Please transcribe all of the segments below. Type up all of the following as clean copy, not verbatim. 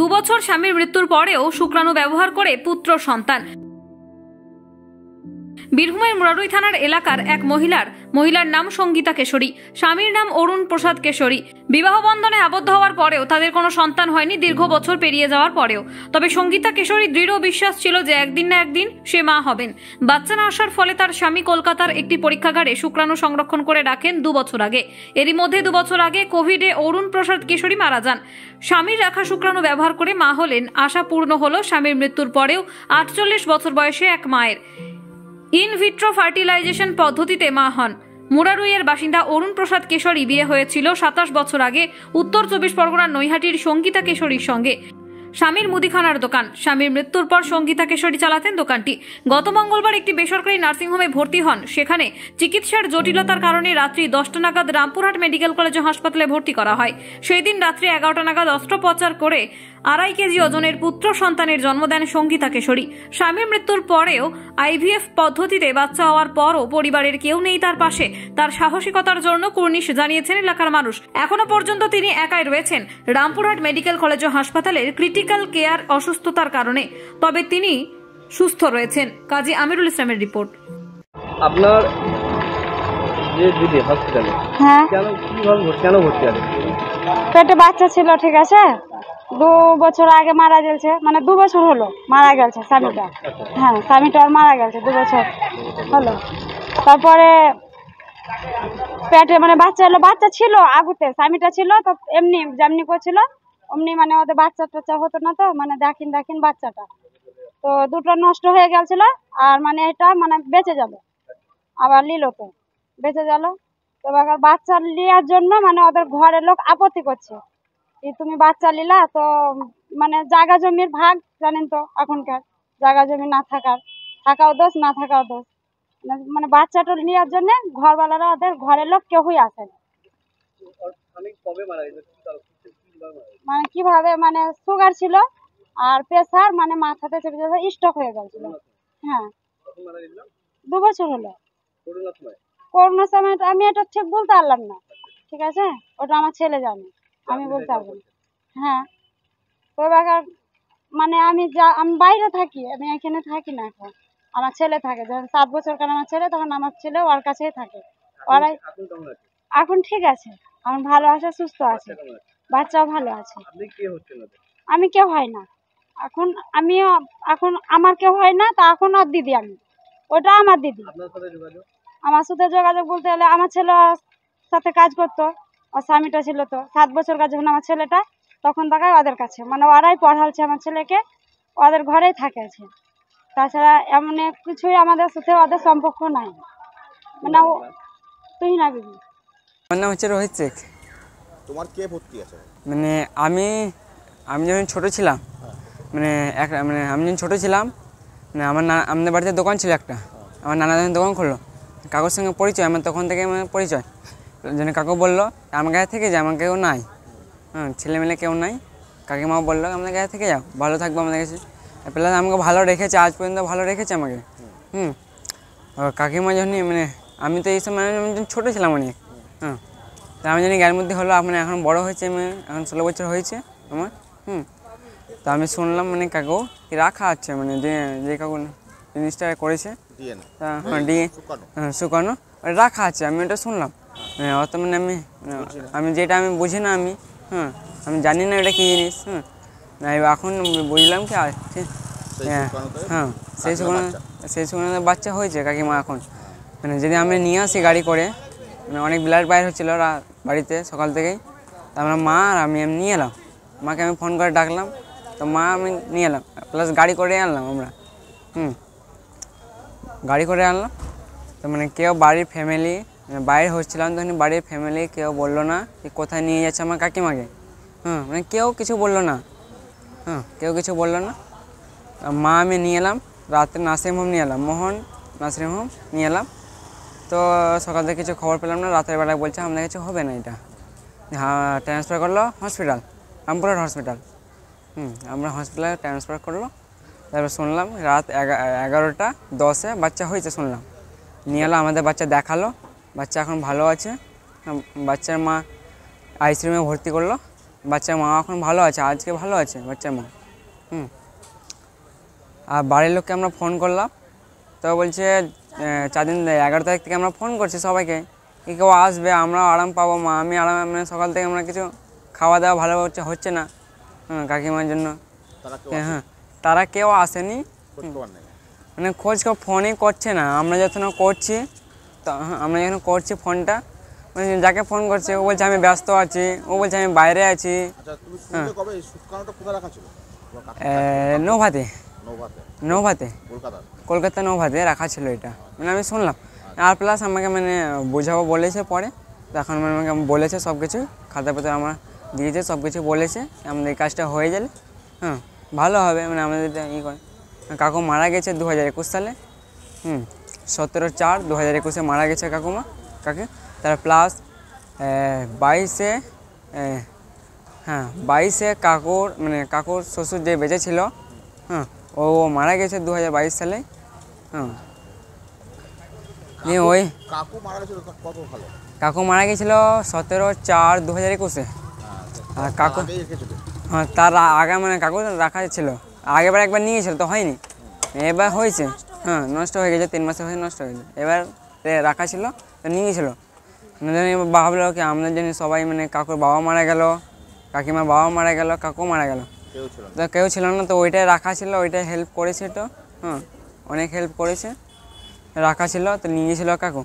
2 বছর স্বামীর মৃত্যুর পরেও শুক্রাণু ব্যবহার করে পুত্র সন্তান। বীরভূমের মুরারুই থানার এলাকার এক মহিলার নাম সঙ্গীতা কেশরী, স্বামীর নাম অরুণ প্রসাদ কেশরী। বিবাহ বন্ধনে আবদ্ধ হওয়ার পরেও তাদের কোনো সন্তান হয়নি দীর্ঘ বছর পেরিয়ে যাওয়ার পরেও। তবে সঙ্গীতা কেশরীর দৃঢ় বিশ্বাস ছিল যে একদিন না একদিন সে মা হবেন। বাচ্চা না আসার ফলে তার স্বামী কলকাতার একটি পরীক্ষাগারে শুক্রাণু সংরক্ষণ করে রাখেন 2 বছর আগে। এরই মধ্যে 2 বছর আগে কোভিডে অরুণ প্রসাদ কেশরী মারা যান। স্বামীর রাখা শুক্রাণু ব্যবহার করে মা হলেন। আশা পূর্ণ হলো স্বামীর মৃত্যুর পরেও 48 বছর বয়সে এক মায়ের। ইন ভিট্রো ফার্টিলাইজেশন পদ্ধতিতে মা হন। মুরারুইয়ের বাসিন্দা অরুণ প্রসাদ কেশরী বিয়ে হয়েছিল 27 বছর আগে উত্তর 24 পরগনার নৈহাটির সঙ্গীতা কেশরীর সঙ্গে। স্বামীর মুদিখানার দোকান। স্বামীর মৃত্যুর পর সঙ্গীতা কেশরী চালাতেন দোকানটি। গত মঙ্গলবার একটি বেসরকারি নার্সিংহোমে ভর্তি হন। সেখানে চিকিৎসার জটিলতার কারণে রাত্রি 10টা নাগাদ রামপুরহাট মেডিকেল কলেজ ও হাসপাতালে ভর্তি করা হয়। সেই দিন রাত্রি 11টা নাগাদ অস্ত্রোপচার করে 2.5 কেজি ওজনের পুত্র সন্তানের জন্ম দেন সঙ্গীতা কেশরী। স্বামীর মৃত্যুর পরেও আইভিএফ পদ্ধতিতে বাচ্চা হওয়ার পরও পরিবারের কেউ নেই তার পাশে। তার সাহসিকতার জন্য কুর্নিশ জানিয়েছেন এলাকার মানুষ। এখনো পর্যন্ত তিনি একাই রয়েছেন রামপুরহাট মেডিকেল কলেজ ও হাসপাতালের ক্রিটিক্যাল কেয়ার অসুস্থতার কারণে। তবে তিনি সুস্থ রয়েছেন। কাজী আমিরুল ইসলামের রিপোর্ট। আপনার যে দিদি হসপিটালে কেন ভর্তি হলেন? পেটে বাচ্চা ছিল, ঠিক আছে, 2 বছর আগে মারা গেছে, মানে 2 বছর হলো মারা গেছে স্বামীটা। হ্যাঁ, স্বামীটা আর মারা গেছে 2 বছর হলো। তারপরে পেটে মানে বাচ্চা ছিল আগুতে, স্বামীটা ছিল তো এমনি যেমনি করছিল অমনি, মানে ওদের বাচ্চা টাচ্চা হতো না, তো মানে দেখিন বাচ্চাটা তো দুটো নষ্ট হয়ে গেছিল। আর মানে এটা মানে বেঁচে গেল, আবার নিল তো বেঁচে গেল। তো এবার বাচ্চা নেওয়ার জন্য মানে ওদের ঘরের লোক আপত্তি করছে, তুমি বাচ্চা নিলা তো মানে জায়গা জমির ভাগ জানেন তো, এখনকার জায়গা জমি না থাকাও দোষ, না থাকাও দোষ। মানে বাচ্চাটা নেওয়ার জন্য ঘরওয়ালারা ওদের ঘরের লোক কেউই আসে না। মানে কিভাবে, মানে সুগার ছিল আর প্রেসার, মানে মাথাতে চেপে স্ট্রোক হয়ে গেছিল। হ্যাঁ, 2 বছর হলো। করোনার সময় আমি এটা ঠিক বলতে পারলাম না, ঠিক আছে, ওটা আমার ছেলে জানে, আমি বলতে পারবো না। হ্যাঁ, তো এবার মানে আমি বাইরে থাকি, আমি এখানে থাকি না। এখন আমার ছেলে থাকে, যখন 7 বছর কাল আমার ছেলে, তখন আমার ছেলে ওর কাছেই থাকে। ওরাই এখন ঠিক আছে, এখন ভালো আছে, সুস্থ আছে, বাচ্চাও ভালো আছে। আমি কেউ হয় না এখন, এখন আমার কেউ হয় না, তা এখন আর দিদি, আমি ওটা আমার দিদি। আমার সাথে যোগাযোগ বলতে গেলে আমার ছেলে সাথে কাজ করতো, আর স্বামীটা ছিল তো 7 বছর কাজ, যখন আমার ছেলেটা তখন থাকায় ওদের কাছে, মানে ওরাই পড়ালছে আমার ছেলেকে, ওদের ঘরেই থাকেছে। তাছাড়া এমন কিছুই আমাদের সাথে ওদের সম্পর্ক নাই। মানে তুই না বিবি। আমার নাম হচ্ছে রোহিত শেখ। তোমার কে ভর্তি আছে? মানে আমি যখন ছোট ছিলাম, মানে আমি যখন ছোটো ছিলাম, মানে আমাদের বাড়িতে দোকান ছিল একটা, আমার নানা যখন দোকান খুললো, কাকুর সঙ্গে পরিচয়, আমার তখন থেকে আমার পরিচয়। যেন কাকু বললো আমার গায়ে থেকে যে আমার কেউ নাই, ছেলেমেলে কেউ নাই। কাকিমা বললো আমাদের গায়ে থেকে যাও, ভালো থাকবো আমাদের কাছে। প্লাস আমাকে ভালো রেখেছে, আজ পর্যন্ত ভালো রেখেছে আমাকে। কাকিমা যখন মানে আমি তো এই সময় ছোটো ছিলাম অনেক, তা আমি জানি গায়ের মধ্যে হলো, মানে এখন বড়ো হয়েছে, এখন 16 বছর হয়েছে আমার। তা আমি শুনলাম মানে কাকু রাখা আছে, মানে যে কাকু জিনিসটা করেছে শুকানো রাখা আছে, আমি ওটা শুনলাম। অত মানে আমি যেটা আমি বুঝি না, আমি জানি না এটা কী জিনিস। এখন বুঝলাম কি, সেই শুকনো বাচ্চা হয়েছে কাকিমা। এখন মানে যদি আমি নিয়ে আসি গাড়ি করে, মানে অনেক ব্লাড বাইর হচ্ছিলো বাড়িতে সকাল থেকেই, তা আমরা মা আর আমি নিয়ে এলাম, মাকে আমি ফোন করে ডাকলাম, তো মা আমি নিয়ে এলাম, প্লাস গাড়ি করে আনলাম আমরা। গাড়ি করে আনলাম, তো মানে কেউ বাড়ির ফ্যামিলি, বাইরে হচ্ছিলাম তখন বাড়ির ফ্যামিলি কেউ বললো না যে কোথায় নিয়ে যাচ্ছে আমার কাকিমাকে। মানে কেউ কিছু বললো না, কেউ কিছু বললো না। মা আমি নিয়ে এলাম, রাত্রে নার্সিংহোম নিয়ে এলাম, মোহন নার্সিংহোম নিয়ে এলাম। তো সকাল থেকে কিছু খবর পেলাম না, রাতের বেলায় বলছে আমাদের কিছু হবে না, এটা ট্রান্সফার করলো হসপিটাল, রামপুরহাট হসপিটাল। আমরা হসপিটালে ট্রান্সফার করলো। তারপর শুনলাম রাত 11:10 বাচ্চা হয়েছে শুনলাম। নিয়ে এলো, আমাদের বাচ্চা দেখালো, বাচ্চা এখন ভালো আছে। বাচ্চার মা আইসিইউতে ভর্তি করলো, বাচ্চার মা এখন ভালো আছে, আজকে ভালো আছে বাচ্চার মা। আর বাড়ির লোককে আমরা ফোন করলাম, তো বলছে 4 দিন 11 তারিখ থেকে আমরা ফোন করছি সবাইকে, কি কেউ আসবে, আমরা আরাম পাবো মা, আমি আরাম, মানে সকাল থেকে আমরা কিছু খাওয়া দাওয়া ভালো হচ্ছে না কাকিমার জন্য। হ্যাঁ, তারা কেউ আসেনি, মানে খোঁজ কেউ ফোনই করছে না। আমরা যখন করছি, তো আমরা যখন করছি ফোনটা, মানে যাকে ফোন করছে ও বলছে আমি ব্যস্ত আছি, ও বলছে আমি বাইরে আছি। নৌভাতে, কলকাতা নৌভাতে রাখা ছিল এটা, মানে আমি শুনলাম। আর প্লাস আমাকে মানে বোঝাবো বলেছে পরে, তখন মানে আমাকে বলেছে সব কিছু, খাতাপত্র আমার দিয়েছে, সব কিছু বলেছে, আমাদের এই কাজটা হয়ে গেলে ভালো হবে, মানে আমাদের করে। কাকু মারা গেছে 2021 সালে, 17/4/2021 মারা গেছে কাকুমা, তার প্লাস 22-এ কাকুর, মানে কাকুর শ্বশুর যে বেঁচে ছিল, ও মারা গেছে 2022 সালে। ওই কাকু মারা গেছিল 17/4/2021। আর কাকু তার আগে মানে কাকু রাখা ছিল, আগেবার একবার নিয়েছিল তো হয়নি, এবার হয়েছে, নষ্ট হয়ে গেছে, 3 মাসে হয়ে নষ্ট হয়ে গেছে। এবার রাখা ছিল তো নিয়েছিল, ভাবলো কি আমাদের জন্য সবাই, মানে কাকুর বাবা মারা গেল, কাকিমার বাবা মারা গেল, কাকু মারা গেল, তো কেউ ছিল না, তো ওইটাই রাখা ছিল, ওইটাই হেল্প করেছে, তো অনেক হেল্প করেছে, রাখা ছিল তো নিয়েছিল কাকু,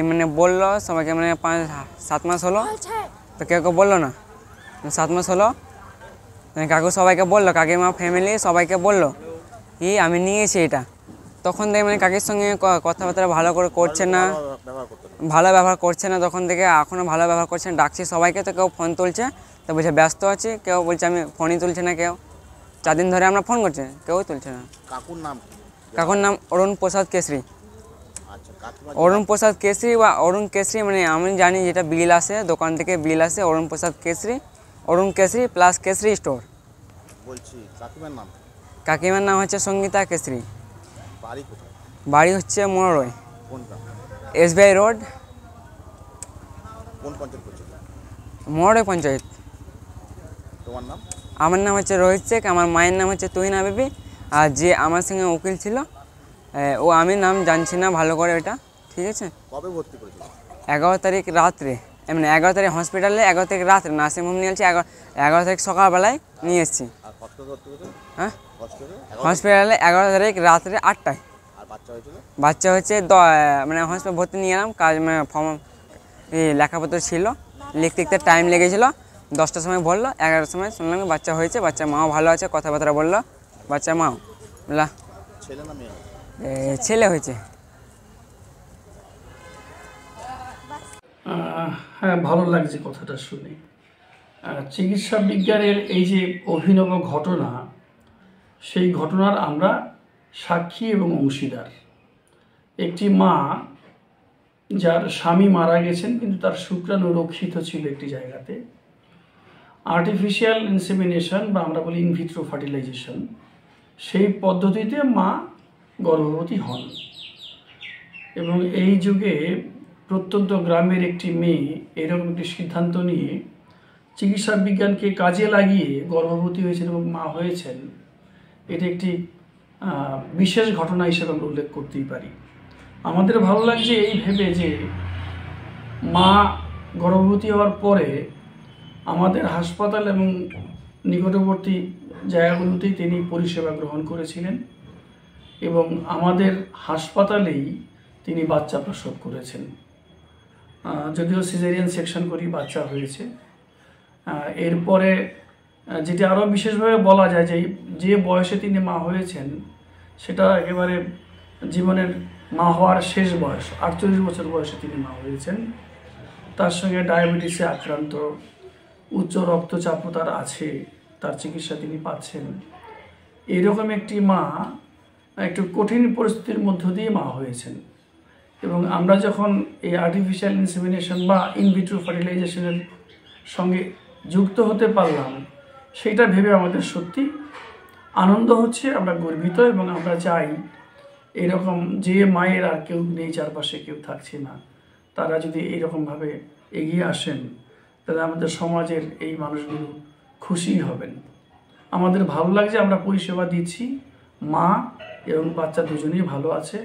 মানে বললো সবাইকে, মানে 5-7 মাস হলো, তো কেউ বললো না, 7 মাস হলো, কাকু সবাইকে বললো, কাকিমা ফ্যামিলি সবাইকে বললো কি আমি নিয়েছি এটা। তখন থেকে মানে কাকির সঙ্গে কথাবার্তা ভালো করে করছে না, ভালো ব্যবহার করছে না, তখন থেকে এখনও ভালো ব্যবহার করছে না। ডাকছি সবাইকে, তো কেউ ফোন তুলছে, তো বলছে ব্যস্ত আছি, কেউ বলছে আমি ফোনই তুলছে না, কেউ 4 দিন ধরে আমরা ফোন করছি, কেউ তুলছে না। কাকুর নাম অরুণ প্রসাদ কেশরী। অরুণ প্রসাদ কেশরী বা অরুণ কেশরী, মানে আমি জানি যেটা বিল আসে দোকান থেকে, বিল আসে অরুণ প্রসাদ কেশরী, অরুণ কেশরী প্লাস কেশরী স্টোর। কাকিমার নাম হচ্ছে সঙ্গীতা কেশরী। বাড়ি হচ্ছে মোড়ই, SBI রোড, মোড়ই পঞ্চায়েত। আমার নাম হচ্ছে রোহিত শেখ, আমার মায়ের নাম হচ্ছে তুহিনা বিবি, আর যে আমার সঙ্গে উকিল ছিল ও আমি নাম জানছি না ভালো করে ওটা, ঠিক আছে। 11 তারিখ রাত্রে, মানে 11 তারিখ হসপিটালে, 11 তারিখ রাত্রে নার্সিংহোম নিয়ে এসেছি, 11 তারিখ সকালবেলায় নিয়ে এসেছি। হ্যাঁ, হসপিটালে 11 তারিখ রাত্রে 8টায়। বাচ্চা হচ্ছে মানে হসপিটাল ভর্তি নিয়ে এলাম, কাজ মানে ফর্ম লেখাপত্র ছিল, লিখতে টাইম লেগেছিলো, 10টার সময় বললো, 11টার সময় শুনলাম বাচ্চা হয়েছে, বাচ্চার মাও ভালো আছে, কথাবার্তা বললো, বাচ্চার মাও বললা ছেলে হয়েছে। হ্যাঁ, ভালো লাগছে কথাটা শুনে। চিকিৎসা বিজ্ঞানের এই যে অভিনব ঘটনা, সেই ঘটনার আমরা সাক্ষী এবং অংশীদার। একটি মা যার স্বামী মারা গেছেন, কিন্তু তার শুক্রাণু রক্ষিত ছিল একটি জায়গাতে, আর্টিফিশিয়াল ইনসেমিনেশন বা আমরা বলি ইনভিট্রো ফার্টিলাইজেশন, সেই পদ্ধতিতে মা গর্ভবতী হন। এবং এই যুগে প্রত্যন্ত গ্রামের একটি মেয়ে এরকম একটি সিদ্ধান্ত নিয়ে চিকিৎসা বিজ্ঞানকে কাজে লাগিয়ে গর্ভবতী হয়েছেন এবং মা হয়েছেন, এটা একটি বিশেষ ঘটনা হিসেবে আমরা উল্লেখ করতেই পারি। আমাদের ভালো লাগছে এই ভেবে যে মা গর্ভবতী হওয়ার পরে আমাদের হাসপাতাল এবং নিকটবর্তী জায়গাগুলোতেই তিনি পরিষেবা গ্রহণ করেছিলেন এবং আমাদের হাসপাতালেই তিনি বাচ্চা প্রসব করেছেন। যদিও সিজারিয়ান সেকশন করেই বাচ্চা হয়েছে। এরপরে যেটা আরও বিশেষভাবে বলা যায় যে বয়সে তিনি মা হয়েছেন, সেটা একেবারে জীবনের মা হওয়ার শেষ বয়স, 48 বছর বয়সে তিনি মা হয়েছেন। তার সঙ্গে ডায়াবেটিসে আক্রান্ত, উচ্চ রক্তচাপও তার আছে, তার চিকিৎসা তিনি পাচ্ছেন। এইরকম একটি মা একটু কঠিন পরিস্থিতির মধ্য দিয়ে মা হয়েছেন এবং আমরা যখন এই আর্টিফিশিয়াল ইনসেমিনেশন বা ইনভিট্রো ফার্টিলাইজেশনের সঙ্গে যুক্ত হতে পারলাম, সেটা ভেবে আমাদের সত্যি আনন্দ হচ্ছে, আমরা গর্বিত এবং আমরা চাই এরকম যে মায়ের আর কেউ নেই, চারপাশে কেউ থাকছে না, তারা যদি এইরকমভাবে এগিয়ে আসেন, তাহলে আমাদের সমাজের এই মানুষগুলো খুশি হবেন। আমাদের ভালো লাগছে, আমরা পরিষেবা দিচ্ছি, মা এবং বাচ্চা দুজনেই ভালো আছে।